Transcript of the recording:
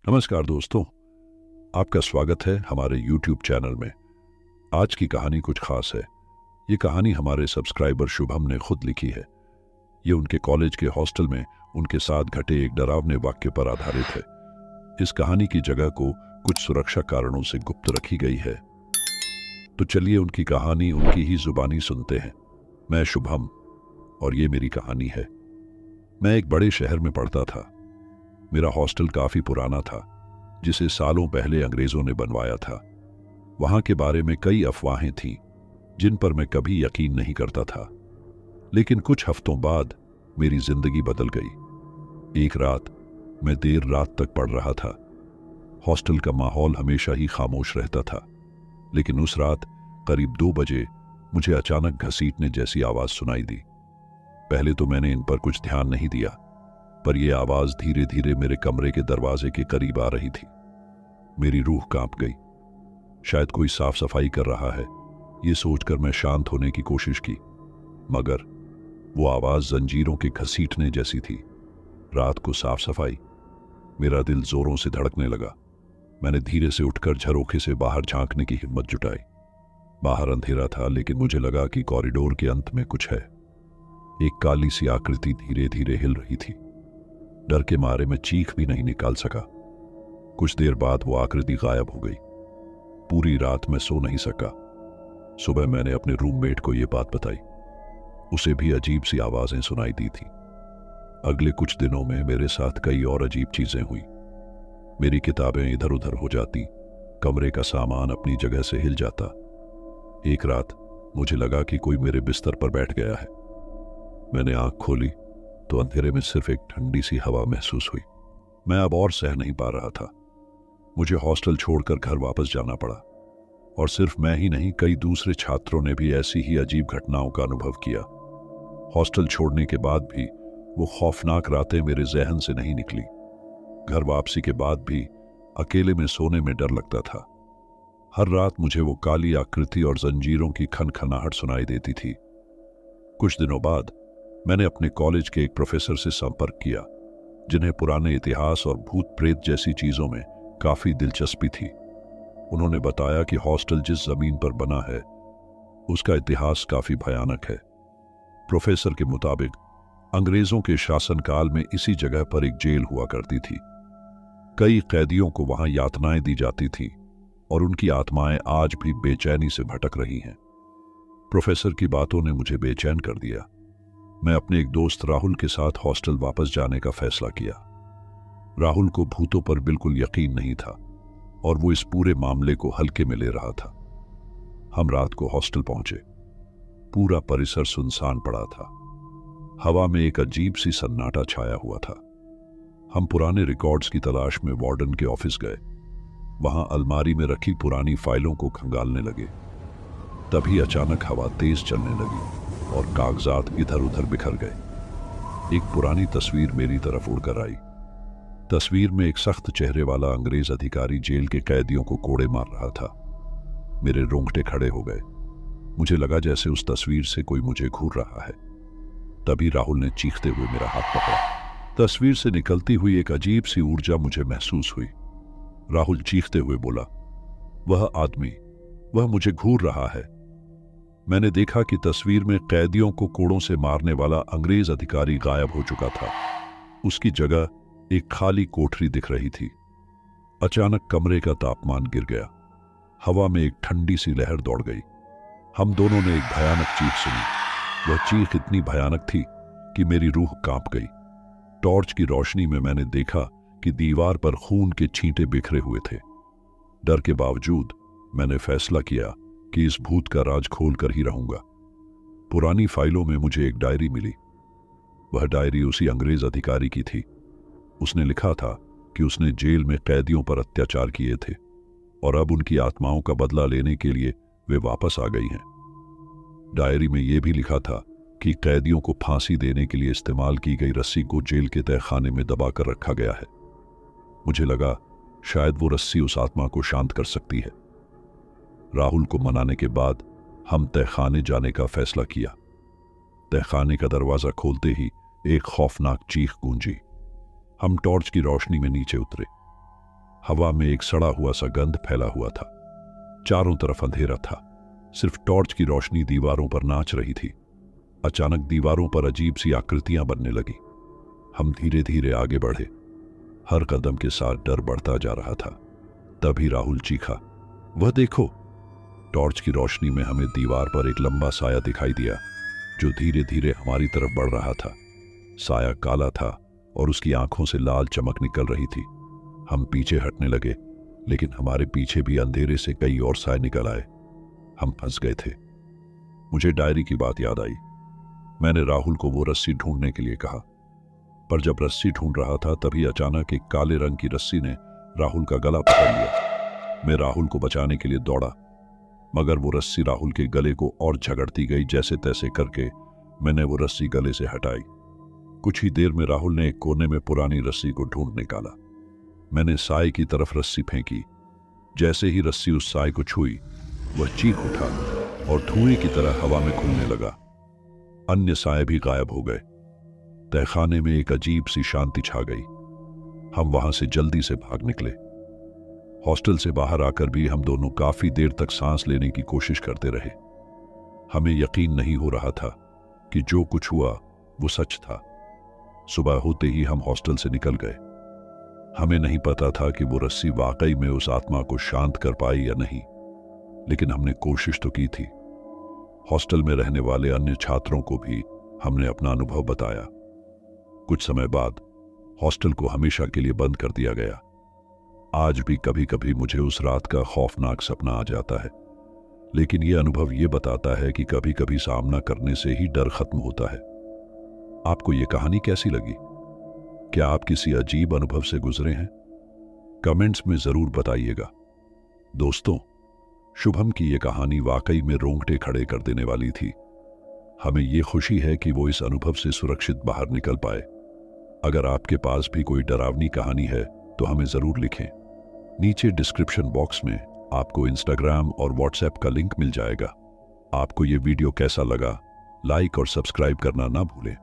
नमस्कार दोस्तों, आपका स्वागत है हमारे YouTube चैनल में। आज की कहानी कुछ खास है। ये कहानी हमारे सब्सक्राइबर शुभम ने खुद लिखी है। ये उनके कॉलेज के हॉस्टल में उनके साथ घटे एक डरावने वाक्य पर आधारित है। इस कहानी की जगह को कुछ सुरक्षा कारणों से गुप्त रखी गई है। तो चलिए उनकी कहानी उनकी ही जुबानी सुनते हैं। मैं शुभम और ये मेरी कहानी है। मैं एक बड़े शहर में पढ़ता था। मेरा हॉस्टल काफी पुराना था, जिसे सालों पहले अंग्रेजों ने बनवाया था। वहां के बारे में कई अफवाहें थीं, जिन पर मैं कभी यकीन नहीं करता था। लेकिन कुछ हफ्तों बाद मेरी जिंदगी बदल गई। एक रात मैं देर रात तक पढ़ रहा था। हॉस्टल का माहौल हमेशा ही खामोश रहता था, लेकिन उस रात करीब 2 बजे मुझे अचानक घसीटने जैसी आवाज सुनाई दी। पहले तो मैंने इन पर कुछ ध्यान नहीं दिया, पर यह आवाज धीरे धीरे मेरे कमरे के दरवाजे के करीब आ रही थी। मेरी रूह कांप गई। शायद कोई साफ सफाई कर रहा है, ये सोचकर मैं शांत होने की कोशिश की, मगर वो आवाज जंजीरों के घसीटने जैसी थी। रात को साफ सफाई। मेरा दिल जोरों से धड़कने लगा। मैंने धीरे से उठकर झरोखे से बाहर झांकने की हिम्मत जुटाई। बाहर अंधेरा था, लेकिन मुझे लगा कि कॉरिडोर के अंत में कुछ है। एक काली सी आकृति धीरे धीरे हिल रही थी। डर के मारे मैं चीख भी नहीं निकाल सका। कुछ देर बाद वो आकृति गायब हो गई। पूरी रात मैं सो नहीं सका। सुबह मैंने अपने रूममेट को ये बात बताई। उसे भी अजीब सी आवाजें सुनाई दी थी। अगले कुछ दिनों में मेरे साथ कई और अजीब चीजें हुई। मेरी किताबें इधर उधर हो जाती, कमरे का सामान अपनी जगह से हिल जाता। एक रात मुझे लगा कि कोई मेरे बिस्तर पर बैठ गया है। मैंने आंख खोली तो अंधेरे में सिर्फ एक ठंडी सी हवा महसूस हुई। मैं अब और सह नहीं पा रहा था। मुझे हॉस्टल छोड़कर घर वापस जाना पड़ा। और सिर्फ मैं ही नहीं, कई दूसरे छात्रों ने भी ऐसी ही अजीब घटनाओं का अनुभव किया। हॉस्टल छोड़ने के बाद भी वो खौफनाक रातें मेरे जहन से नहीं निकली। घर वापसी के बाद भी अकेले में सोने में डर लगता था। हर रात मुझे वो काली आकृति और जंजीरों की खनखनाहट सुनाई देती थी। कुछ दिनों बाद मैंने अपने कॉलेज के एक प्रोफेसर से संपर्क किया, जिन्हें पुराने इतिहास और भूत प्रेत जैसी चीजों में काफी दिलचस्पी थी। उन्होंने बताया कि हॉस्टल जिस जमीन पर बना है उसका इतिहास काफी भयानक है। प्रोफेसर के मुताबिक अंग्रेजों के शासनकाल में इसी जगह पर एक जेल हुआ करती थी। कई कैदियों को वहां यातनाएं दी जाती थी और उनकी आत्माएं आज भी बेचैनी से भटक रही हैं। प्रोफेसर की बातों ने मुझे बेचैन कर दिया। मैं अपने एक दोस्त राहुल के साथ हॉस्टल वापस जाने का फैसला किया। राहुल को भूतों पर बिल्कुल यकीन नहीं था और वो इस पूरे मामले को हल्के में ले रहा था। हम रात को हॉस्टल पहुंचे। पूरा परिसर सुनसान पड़ा था। हवा में एक अजीब सी सन्नाटा छाया हुआ था। हम पुराने रिकॉर्ड्स की तलाश में वार्डन के ऑफिस गए। वहां अलमारी में रखी पुरानी फाइलों को खंगालने लगे। तभी अचानक हवा तेज चलने लगी और कागजात इधर उधर बिखर गए। एक पुरानी तस्वीर मेरी तरफ उड़कर आई। तस्वीर में एक सख्त चेहरे वाला अंग्रेज अधिकारी जेल के कैदियों को कोड़े मार रहा था। मेरे रोंगटे खड़े हो गए। मुझे लगा जैसे उस तस्वीर से कोई मुझे घूर रहा है। तभी राहुल ने चीखते हुए मेरा हाथ पकड़ा। तस्वीर से निकलती हुई एक अजीब सी ऊर्जा मुझे महसूस हुई। राहुल चीखते हुए बोला, वह आदमी, वह मुझे घूर रहा है। मैंने देखा कि तस्वीर में कैदियों को कोड़ों से मारने वाला अंग्रेज अधिकारी गायब हो चुका था। उसकी जगह एक खाली कोठरी दिख रही थी। अचानक कमरे का तापमान गिर गया। हवा में एक ठंडी सी लहर दौड़ गई। हम दोनों ने एक भयानक चीख सुनी। वह चीख इतनी भयानक थी कि मेरी रूह कांप गई। टॉर्च की रोशनी में मैंने देखा कि दीवार पर खून के छींटे बिखरे हुए थे। डर के बावजूद मैंने फैसला किया कि इस भूत का राज खोल कर ही रहूंगा। पुरानी फाइलों में मुझे एक डायरी मिली। वह डायरी उसी अंग्रेज अधिकारी की थी। उसने लिखा था कि उसने जेल में कैदियों पर अत्याचार किए थे और अब उनकी आत्माओं का बदला लेने के लिए वे वापस आ गई हैं। डायरी में यह भी लिखा था कि कैदियों को फांसी देने के लिए इस्तेमाल की गई रस्सी को जेल के तहखाने में दबाकर रखा गया है। मुझे लगा शायद वो रस्सी उस आत्मा को शांत कर सकती है। राहुल को मनाने के बाद हम तहखाने जाने का फैसला किया। तहखाने का दरवाजा खोलते ही एक खौफनाक चीख गूंजी। हम टॉर्च की रोशनी में नीचे उतरे। हवा में एक सड़ा हुआ सा गंध फैला हुआ था। चारों तरफ अंधेरा था, सिर्फ टॉर्च की रोशनी दीवारों पर नाच रही थी। अचानक दीवारों पर अजीब सी आकृतियां बनने लगी। हम धीरे धीरे आगे बढ़े। हर कदम के साथ डर बढ़ता जा रहा था। तभी राहुल चीखा, वह देखो! टॉर्च की रोशनी में हमें दीवार पर एक लंबा साया दिखाई दिया जो धीरे धीरे हमारी तरफ बढ़ रहा था। साया काला था और उसकी आंखों से लाल चमक निकल रही थी। हम पीछे हटने लगे, लेकिन हमारे पीछे भी अंधेरे से कई और साए निकल आए। हम फंस गए थे। मुझे डायरी की बात याद आई। मैंने राहुल को वो रस्सी ढूंढने के लिए कहा, पर जब रस्सी ढूंढ रहा था तभी अचानक एक काले रंग की रस्सी ने राहुल का गला पकड़ लिया। मैं राहुल को बचाने के लिए दौड़ा, मगर वो रस्सी राहुल के गले को और झगड़ती गई। जैसे तैसे करके मैंने वो रस्सी गले से हटाई। कुछ ही देर में राहुल ने एक कोने में पुरानी रस्सी को ढूंढ निकाला। मैंने साए की तरफ रस्सी फेंकी। जैसे ही रस्सी उस साए को छुई, वह चीख उठा और धुएं की तरह हवा में घूमने लगा। अन्य साए भी गायब हो गए। तहखाने में एक अजीब सी शांति छा गई। हम वहां से जल्दी से भाग निकले। हॉस्टल से बाहर आकर भी हम दोनों काफी देर तक सांस लेने की कोशिश करते रहे। हमें यकीन नहीं हो रहा था कि जो कुछ हुआ वो सच था। सुबह होते ही हम हॉस्टल से निकल गए। हमें नहीं पता था कि वो रस्सी वाकई में उस आत्मा को शांत कर पाई या नहीं, लेकिन हमने कोशिश तो की थी। हॉस्टल में रहने वाले अन्य छात्रों को भी हमने अपना अनुभव बताया। कुछ समय बाद हॉस्टल को हमेशा के लिए बंद कर दिया गया। आज भी कभी कभी मुझे उस रात का खौफनाक सपना आ जाता है, लेकिन यह अनुभव यह बताता है कि कभी कभी सामना करने से ही डर खत्म होता है। आपको यह कहानी कैसी लगी? क्या आप किसी अजीब अनुभव से गुजरे हैं? कमेंट्स में जरूर बताइएगा। दोस्तों, शुभम की यह कहानी वाकई में रोंगटे खड़े कर देने वाली थी। हमें यह खुशी है कि वो इस अनुभव से सुरक्षित बाहर निकल पाए। अगर आपके पास भी कोई डरावनी कहानी है तो हमें जरूर लिखें। नीचे डिस्क्रिप्शन बॉक्स में आपको इंस्टाग्राम और व्हाट्सएप का लिंक मिल जाएगा। आपको यह वीडियो कैसा लगा, लाइक और सब्सक्राइब करना ना भूलें।